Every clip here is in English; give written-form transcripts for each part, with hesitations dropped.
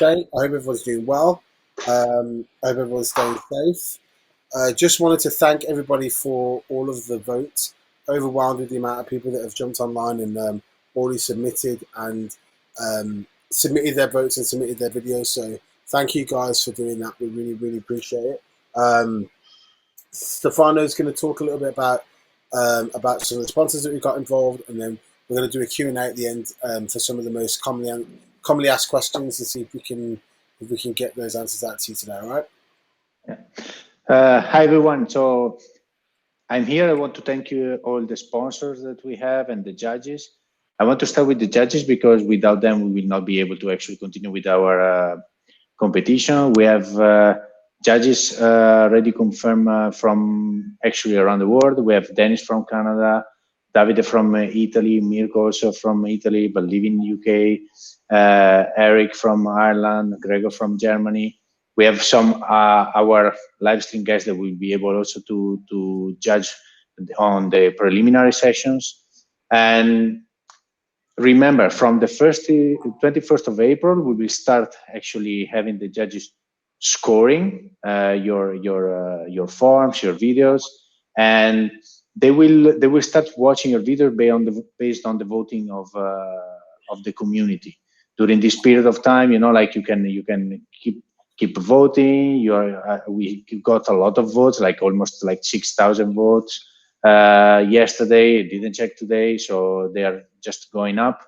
day. I hope everyone's doing well. I hope everyone's staying safe. Just wanted to thank everybody for all of the votes. Overwhelmed with the amount of people that have jumped online and already submitted and submitted their votes and submitted their videos. So thank you guys for doing that. We really, really appreciate it. Stefano's going to talk a little bit about some of the sponsors that we got involved, and then we're going to do a Q&A at the end for some of the most commonly asked questions and see if we can get those answers out to you today. All right? Yeah. Hi everyone. So I'm here. I want to thank you all the sponsors that we have and the judges. I want to start with the judges because without them we will not be able to actually continue with our competition. We have judges already confirmed from actually around the world. We have Dennis from Canada, Davide from Italy, Mirko also from Italy but live in UK, Eric from Ireland, Gregor from Germany. We have some our live stream guests that will be able also to judge on the preliminary sessions. And remember, from the 21st of April, we will start actually having the judges scoring your forms, your videos, and they will start watching your video based on the voting of the community during this period of time. You know, like you can keep voting. We got a lot of votes, like almost like 6,000 votes yesterday. I didn't check today, so they are just going up.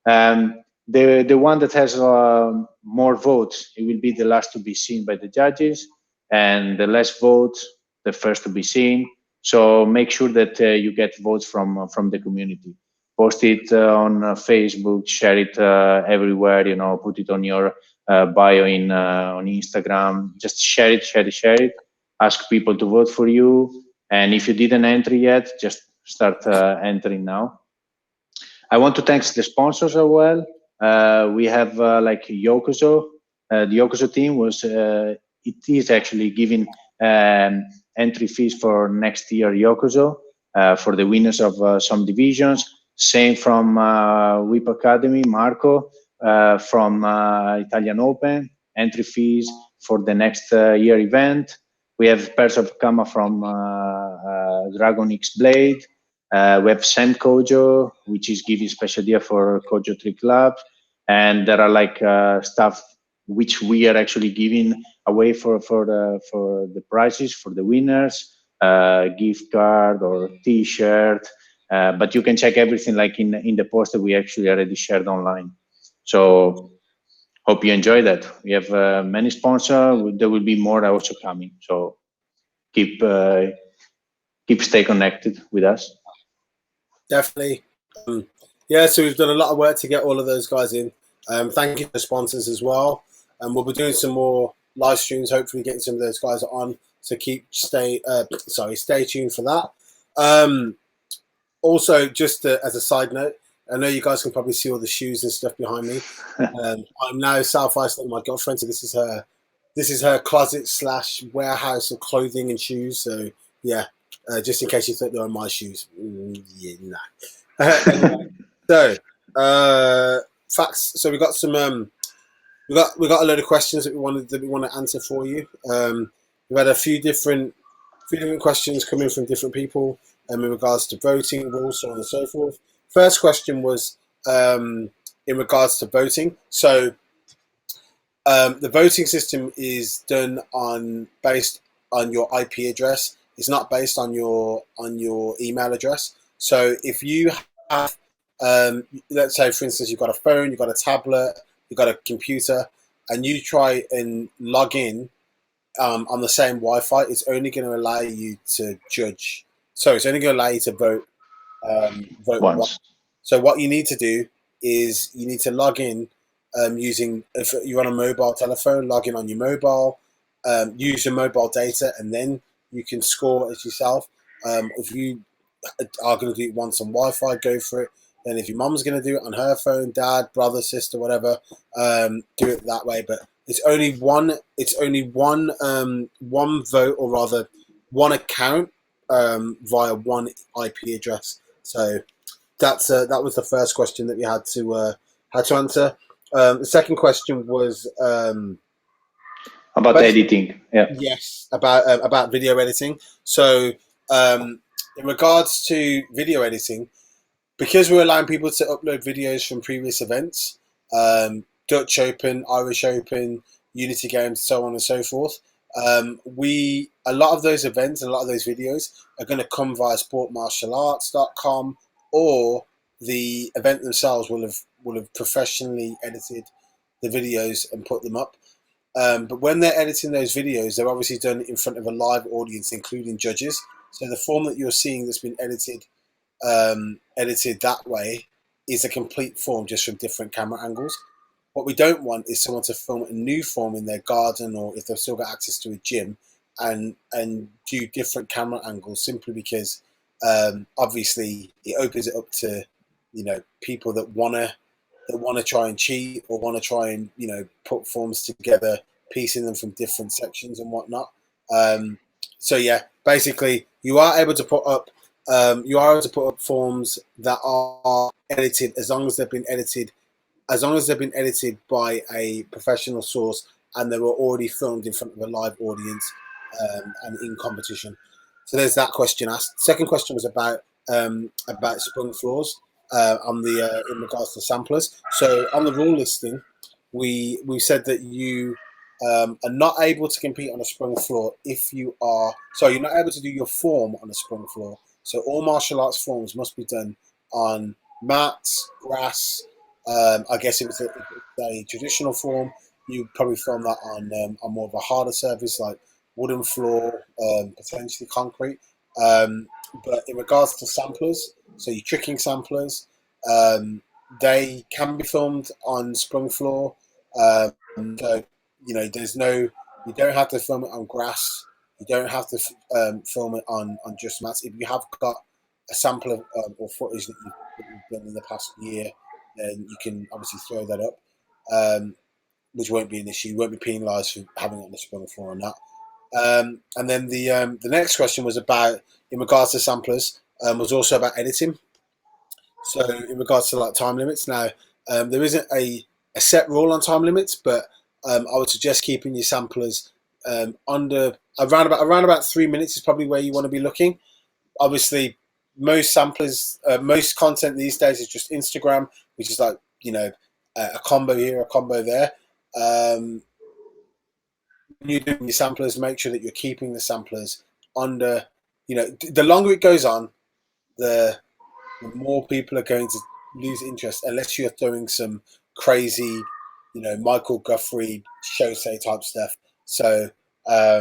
The one that has more votes, it will be the last to be seen by the judges, and the less votes, the first to be seen. So make sure that you get votes from the community. Post it on Facebook, share it everywhere. You know, put it on your bio on Instagram. Just share it. Ask people to vote for you, and if you didn't enter yet, just start entering now. I want to thank the sponsors as well. We have like Yokoso. The Yokoso team is actually giving entry fees for next year Yokoso for the winners of some divisions. Same from Whip Academy, Marco from Italian Open, entry fees for the next year event. We have Pairs of Kama from Dragon X Blade. We have Sand Kojo, which is giving special deal for Kojo 3 clubs. And there are like stuff which we are actually giving away for the prizes for the winners, gift card or T-shirt. But you can check everything like in the post that we actually already shared online. So hope you enjoy that. We have many sponsors. There will be more also coming. So keep stay connected with us. Definitely. Yeah, so we've done a lot of work to get all of those guys in. Thank you to the sponsors as well. And we'll be doing some more live streams, hopefully getting some of those guys on. So stay tuned for that. Also, just as a side note, I know you guys can probably see all the shoes and stuff behind me. I'm now self-isolating my girlfriend, so this is her closet / warehouse of clothing and shoes. So yeah, just in case you thought they were my shoes. Yeah, nah. Anyway, so facts. So we got some. We got a load of questions that we want to answer for you. We've had a few different questions coming from different people in regards to voting rules, so on and so forth. First question was in regards to voting. So the voting system is done based on your IP address. It's not based on your email address. So if you have, let's say for instance, you've got a phone, you've got a tablet, you've got a computer, and you try and log in on the same Wi-Fi, it's only going to allow you to judge. So it's only going to allow you to vote once. So what you need to do is you need to log in using, if you're on a mobile telephone, log in on your mobile, use your mobile data, and then you can score it yourself. If you are going to do it once on Wi-Fi, go for it. Then if your mom's going to do it on her phone, dad, brother, sister, whatever, do it that way. But it's only one vote, or rather one account via one IP address. So that was the first question that we had to answer. The second question was about editing. Yeah. yes, about video editing. So in regards to video editing, because we're allowing people to upload videos from previous events, Dutch Open, Irish Open, Unity Games, so on and so forth. A lot of those events and a lot of those videos are going to come via sportmartialarts.com, or the event themselves will have professionally edited the videos and put them up. But when they're editing those videos, they're obviously done in front of a live audience, including judges. So the form that you're seeing that's been edited that way is a complete form just from different camera angles. What we don't want is someone to film a new form in their garden, or if they've still got access to a gym, and do different camera angles, simply because obviously it opens it up to people that wanna try and cheat, or want to try and put forms together, piecing them from different sections and whatnot. So yeah, basically you are able to put up forms that are edited, as long as they've been edited by a professional source and they were already filmed in front of a live audience and in competition. So there's that question asked. Second question was about sprung floors in regards to samplers. So on the rule listing, we said that you are not able to compete on a sprung floor if you are. So you're not able to do your form on a sprung floor. So all martial arts forms must be done on mats, grass. I guess if it's a traditional form, you probably film that on more of a harder surface like wooden floor, potentially concrete. But in regards to samplers, so you're tricking samplers, they can be filmed on sprung floor. So you don't have to film it on grass. You don't have to film it on just mats. If you have got a sample of or footage that you've done in the past year, then you can obviously throw that up, which won't be an issue. You won't be penalised for having it on the sprung floor or not. And then the next question was about, in regards to samplers, was also about editing. So in regards to like time limits, now there isn't a set rule on time limits, but I would suggest keeping your samplers under around about 3 minutes is probably where you want to be looking. Obviously, most samplers, most content these days is just Instagram, which is like a combo here, a combo there. When you're doing your samplers, make sure that you're keeping the samplers under. The longer it goes on, the more people are going to lose interest, unless you're throwing some crazy, Michael Guthrie Shosei type stuff. So I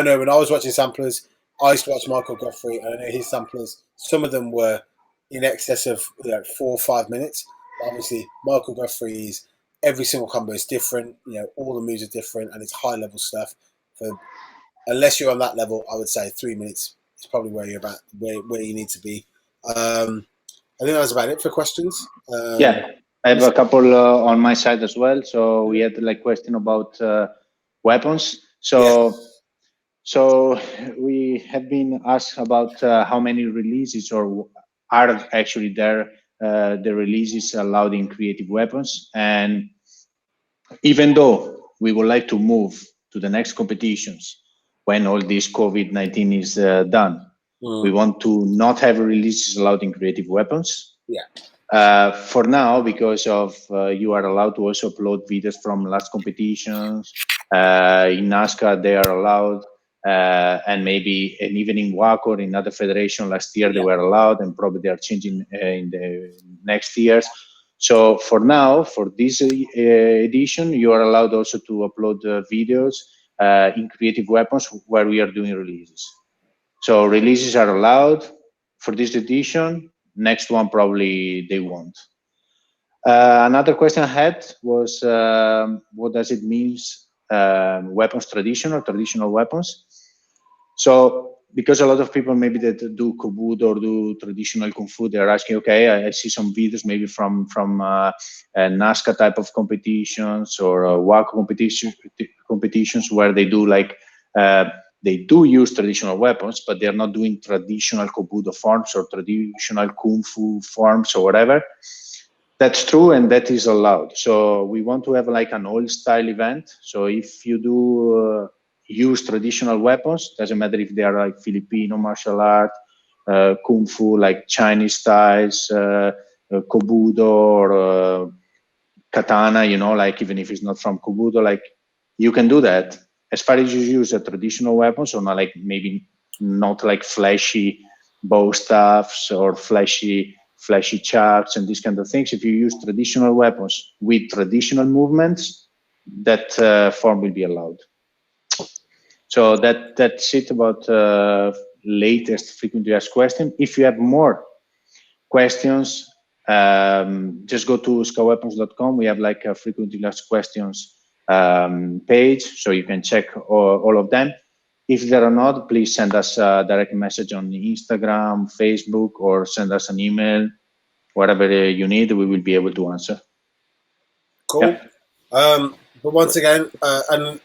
know when I was watching samplers, I used to watch Michael Guthrie, and I know his samplers, some of them were in excess of 4 or 5 minutes. But obviously, Michael Guthrie's every single combo is different. All the moves are different, and it's high level stuff. For unless you're on that level, I would say 3 minutes is probably where you're about, where you need to be. I think that was about it for questions. Yeah, I have a couple on my side as well. So we had like question about weapons. So we have been asked about how many releases or are actually there the releases allowed in creative weapons. And even though we would like to move to the next competitions when all this COVID-19 is done, we want to not have releases allowed in creative weapons. Yeah. For now, because of you are allowed to also upload videos from last competitions. In NASCAR, they are allowed. And even in WAC or in other federation last year, they were allowed, and probably they are changing in the next years. So for now, for this edition, you are allowed also to upload videos in creative weapons where we are doing releases. So releases are allowed for this edition. Next one, probably they won't. Another question I had was, what does it mean, weapons traditional weapons? So because a lot of people maybe that do Kobudo or do traditional Kung Fu, they're asking, okay, I see some videos maybe from NASCAR type of competitions or WAC competitions where they do they do use traditional weapons, but they're not doing traditional Kobudo forms or traditional Kung Fu forms or whatever. That's true, and that is allowed. So we want to have like an old-style event. So if you do use traditional weapons, doesn't matter if they are like Filipino martial art, kung fu, like Chinese styles, kobudo or katana, you know, like even if it's not from kobudo, like you can do that as far as you use a traditional weapon. So not like maybe not like flashy bow staffs or flashy chucks and these kind of things. If you use traditional weapons with traditional movements, that form will be allowed. So that's it about latest frequently asked question. If you have more questions, just go to skaweapons.com. We have like a frequently asked questions page, so you can check all of them. If there are not, please send us a direct message on Instagram, Facebook, or send us an email. Whatever you need, we will be able to answer. Cool. Yeah. But once again, and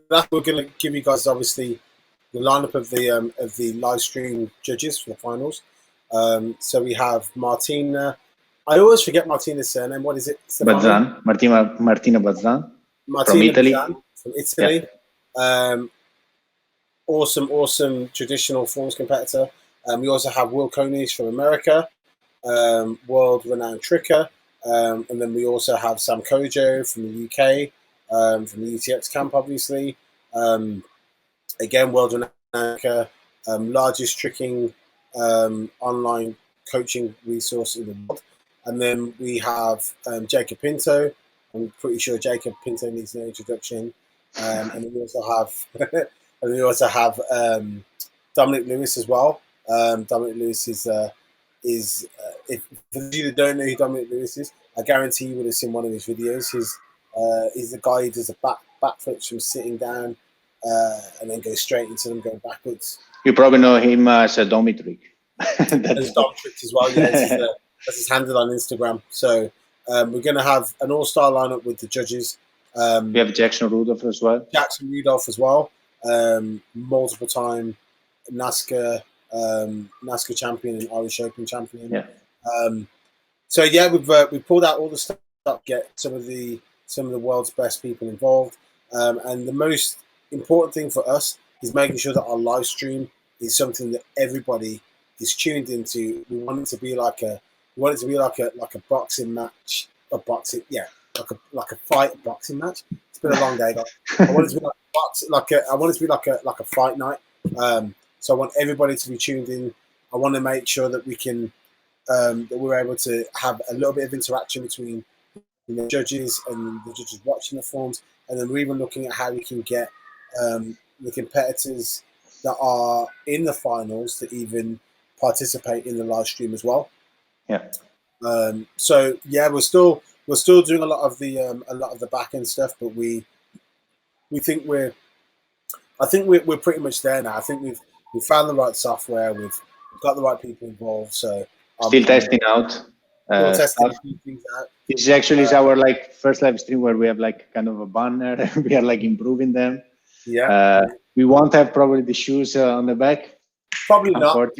that we're going to give you guys obviously the lineup of the live stream judges for the finals. So we have Martina. I always forget Martina's surname. What is it? Bazzan. Martina Bazzan. Martina from Italy. Bazzan from Italy. Yeah. Awesome traditional forms competitor. We also have Will Conis from America, world-renowned tricker. And then we also have Sam Kojo from the UK, from the UTX camp, obviously. Again, world-renowned, largest tricking online coaching resource in the world. And then we have Jacob Pinto. I'm pretty sure Jacob Pinto needs no introduction. And then we also have Dominic Lewis as well. Dominic Lewis is if for you that don't know who Dominic Lewis is, I guarantee you would have seen one of his videos. He's the guy who does a backflips from sitting down and then goes straight into them, going backwards. You probably know him as a Domitric. There's Domitric as well. Yeah, that's his handle on Instagram. So we're going to have an all-star lineup with the judges. We have Jackson Rudolph as well. Multiple-time NASCAR champion and Irish Open champion. Yeah. So yeah, we've pulled out all the stuff to get some of the world's best people involved. And the most important thing for us is making sure that our live stream is something that everybody is tuned into. We want it to be like a boxing match, like a boxing match. It's been a long day, guys. I want it to be like a fight night. So I want everybody to be tuned in. I want to make sure that we can that we're able to have a little bit of interaction between the judges and the judges watching the forms, and then we're even looking at how we can get the competitors that are in the finals to even participate in the live stream as well. Yeah. So yeah, we're still doing a lot of the back end stuff, but I think we're pretty much there now. I think we've found the right software. We've got the right people involved. So still testing out. Testing things out. This actually is our first live stream where we have kind of a banner. We are improving them. Yeah. We won't have probably the shoes on the back. Probably not.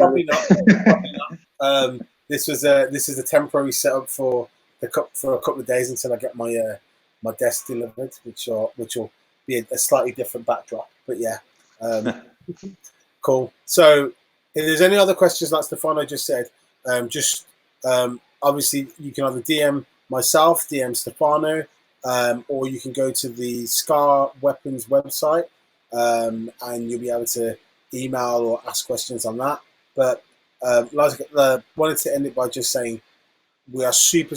This is a temporary setup for a couple of days until I get my my desk delivered, which will be a slightly different backdrop. But yeah, cool. So if there's any other questions, like Stefano just said, obviously you can either DM myself, DM Stefano, or you can go to the SCKA Weapons website, and you'll be able to email or ask questions on that. But wanted to end it by just saying we are super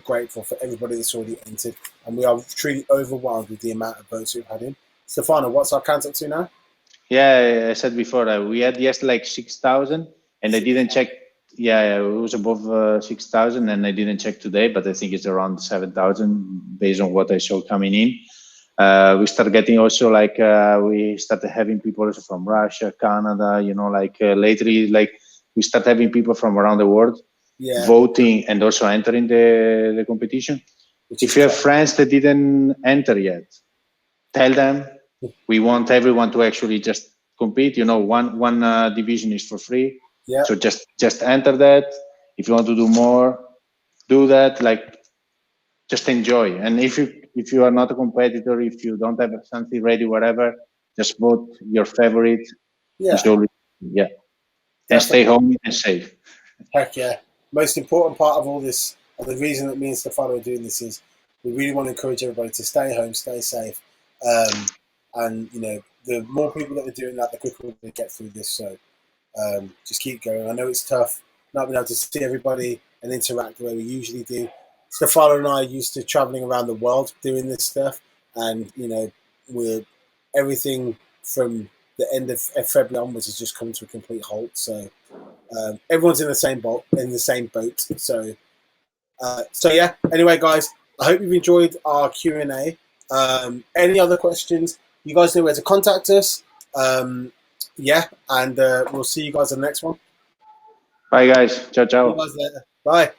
grateful for everybody that's already entered, and we are truly overwhelmed with the amount of votes we've had in. Stefano, what's our count up to now? Yeah, I said before, we had 6,000, and I didn't check. Yeah, it was above 6,000, and I didn't check today, but I think it's around 7,000 based on what I saw coming in. We started getting also we started having people also from Russia, Canada, lately, we start having people from around the world voting and also entering the competition. If you have friends that didn't enter yet, tell them. We want everyone to actually just compete. One division is for free. Yeah. So just enter that. If you want to do more, do that. Like, just enjoy. And if you are not a competitor, if you don't have something ready, whatever, just vote your favorite. Yeah, Yeah, and stay definitely. home and safe. Heck yeah. Most important part of all this, and the reason that me and Stefano are doing this is we really want to encourage everybody to stay home, stay safe. And, you know, the more people that are doing that, the quicker we're going to get through this. So just keep going. I know it's tough not being able to see everybody and interact the way we usually do. Stefano and I are used to traveling around the world doing this stuff. And, you know, we're everything from the end of February onwards has just come to a complete halt. So everyone's in the same boat. So yeah. Anyway, guys, I hope you've enjoyed our Q&A. Any other questions? You guys know where to contact us. Yeah, and we'll see you guys in the next one. Bye, guys. Ciao, See you ciao. guys later. Bye.